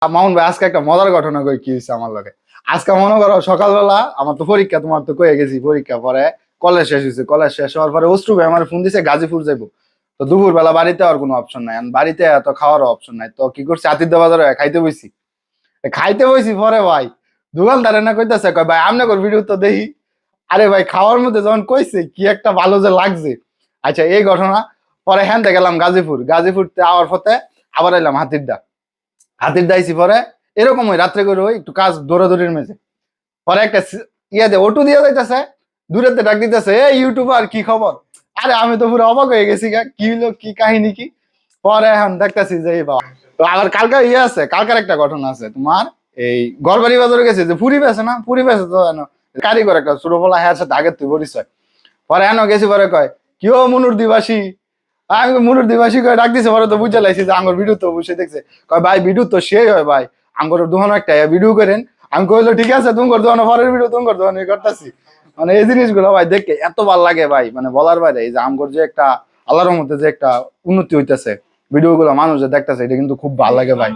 মামুন ভাই আজকে একটা মজার ঘটনা কই কি হয়েছে আমার লগে। আজকে মনে করো সকালবেলা আমার তো পরীক্ষা, তোমার তো কয়ে গেছি পরীক্ষা, পরে কলেজ শেষ হয়েছে, কলেজ শেষ হওয়ার পরে অশ্রু ভাই আমার ফোন দিছে গাজীপুর যাইবো। তো দুপুর বেলা বাড়িতে আর কোনো অপশন নাই, বাড়িতে এত খাওয়ারও অপশন নাই, তো কি করছি আতিথ্য বাজারে খাইতে বইছি পরে ভাই দোকানদার না কইতাছে কয় ভাই আমনে কর ভিডিও তো দেখি। আরে ভাই খাওয়ার মধ্যে যখন কইছে কি একটা ভালো যে লাগছে। আচ্ছা এই ঘটনা। পরে হ্যান্তে গেলাম গাজীপুর, গাজীপুর আওয়ার পথে আবার এলাম হাতিরদা। হাতির দাইছি পরে এরকম ওই রাত্রে করে ওই একটু কাজ দৌড়াদৌড়ির মেঝে। পরে একটা ইয়ে দে অটু দিয়ে যাইতেছে, দূরেতে ডাক দিতেছে এই ইউটিউবার কি খবর। আরে আমি তো পুরো অবাক হয়ে গেছি গা, কি হলো কি কাহিনী কি। পরে এখন দেখতেছি যে এই বাবা। তো আবার কালকে ইয়ে আছে, কালকার একটা ঘটনা আছে তোমার। এই গড়বাড়ি বাজারে গেছে যে পুরি বেছে না, পুরি বেছে তো কারিগর একটা ছোট বলা হ্যাঁ সাথে আগের তুই পরিচয়। পরে এনো গেছি পরে কয় কি ও মনুর দিবাসী। আমি মুনুর দিবাসী কয়ে ডাক দিছে, পরে তো বুঝে লাইছি যে আঙ্গর ভিডিও তো বসে দেখছে। কয় ভাই ভিডিও তো সেই হয় ভাই, আঙ্গর দোকান একটা ভিডিও করেন। আমি কইলো ঠিক আছে তুমি দোকান পরের ভিডিও তুমি দোকান করতেছি। মানে এই জিনিসগুলো ভাই দেখে এত ভালো লাগে ভাই, মানে বলার বাইরে। এই যে আঙ্গর যে একটা আল্লাহর মধ্যে যে একটা উন্নতি হইতেছে, ভিডিও গুলো মানুষ যে দেখতেছে, এটা কিন্তু খুব ভালো লাগে ভাই।